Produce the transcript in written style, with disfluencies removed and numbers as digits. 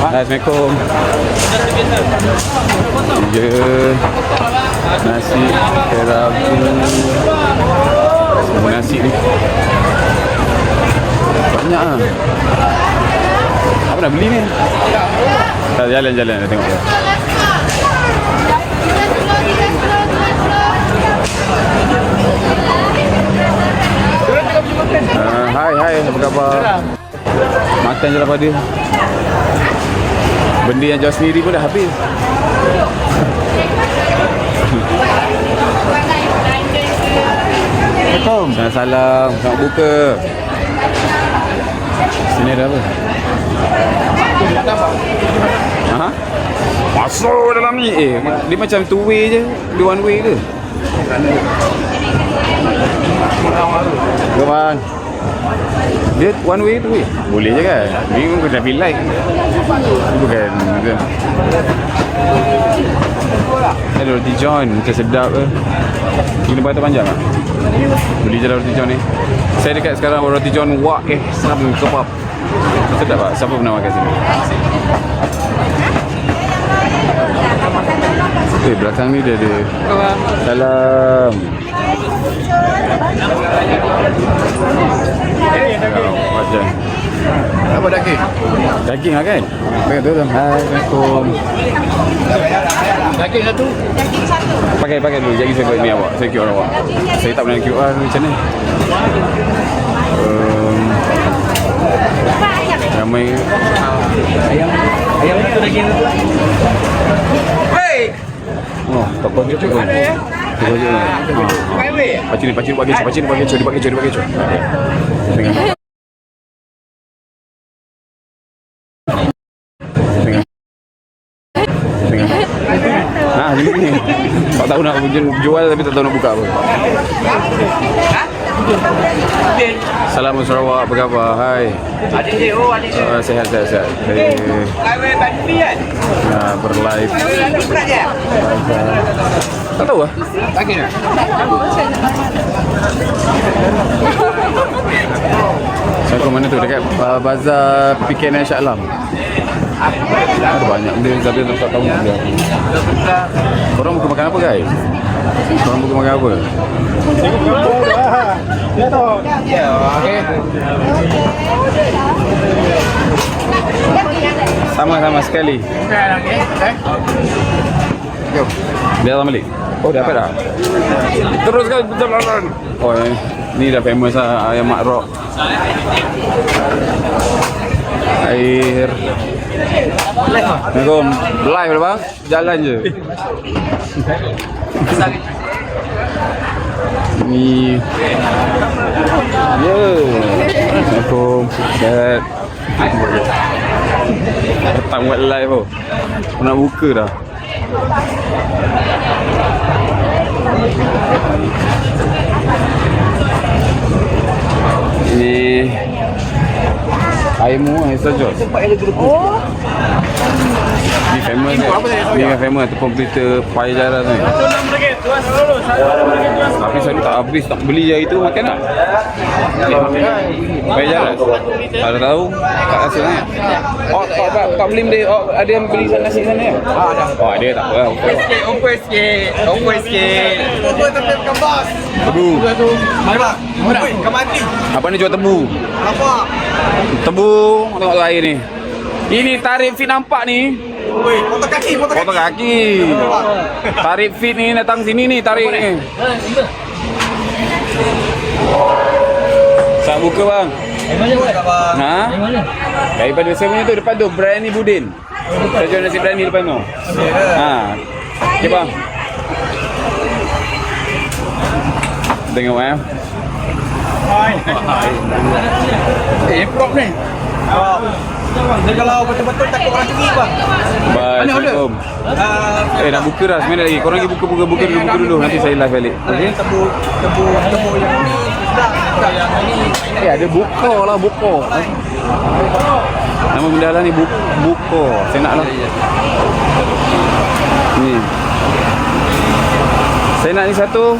Assalamualaikum. Ya, nasi kerabu. Semua nasi ni banyak lah. Apa nak beli ni? Tak, jalan-jalan dah tengok. Hai, apa khabar? Makan je lah pada. Benda yang jual sendiri pun dah habis. Assalamualaikum. Salam. Selamat buka. Sini ada apa? Ha? Masuk dalam ni. Dia macam two way je. Dia one way ke? Kemana? Dia one way tu way. Boleh je kan? Ni pun traffic light. Bukan. Ada roti john. Macam sedap ke? Guna batu panjang tak? Beli je lah roti john ni. Saya dekat sekarang roti john wak sama kebab. Sedap tak? Siapa pernah makan sini? Belakang ni dia ada. Salam. Macam apa daging? Daging lah kan? Tengok tu. Assalamualaikum. Daging satu? Daging satu. Pakai dulu. Jadi saya buat ni awak. Saya QR awak. Saya tak pernah QR macam ni. Ramai. Ayam itu daging tu. Hei! Oh, tak apa je tu kan. Tengok je. Pacin buat kecoh, dia pakai kecoh. Tengok. Ni. Tak tahu nak jual tapi tak tahu nak buka apa. Salam Sarawak, apa khabar? Hai. Sihat. Berlive. Tak tahu lah. Saya ke mana tu? Dekat Bazar PKN Shah Alam. Ada banyak benda tapi tak tahu dia. Korang buka makan apa guys? Korang buka makan apa? Ya tahu. Okey. Sama sekali. Jom. Biar datang balik. Oh, dah dapat dah. Teruskan perjalanan. Oh, ni dah famous lah ayam mak rock. Air. Assalamualaikum. Live lah bang. Jalan je. Ni. Ya. Assalamualaikum. Sehat. Tak buat live tau. Nak buka dah. Ini Aimu saja. Oh. Ni famous ni. Ni famous tepung berita Pai Jaras ni. Tapi saya tak habis, tak beli je itu makan tak? Pai Jaras. Ada tahu? Tak rasa sangat. Oh, tak beli dia. Oh, ada yang beli nasi sana ya? Ada. Oh, ada tak apa. Ongkos sikit. Ongkos tapi bukan bos. Tebu. Mana? Kemati. Apa ni jual tebu? Apa? Tebu, tengok air ni. Ini tarif fit nampak ni. Oi, potong kaki. Tarif fit ni datang sini ni tarik ni. Sat buka bang. Mana buat bang? Ha? Mana? Daripada saya punya tu depan tu Brani Budin. Saya jual nasi Brani depan tu. Ha. Okey bang. Tengok Hai. Prop ni. Dia kalau betul-betul takut orang pergi bang. Assalamualaikum. Nak buka dah sebenarnya lagi. Korang pergi buka dulu. Nanti saya live balik. Okey. Tebu yang ni yang ini. Ada buko lah. Nama benda lah ni buko. Saya nak lah. Ni. Saya nak ni satu.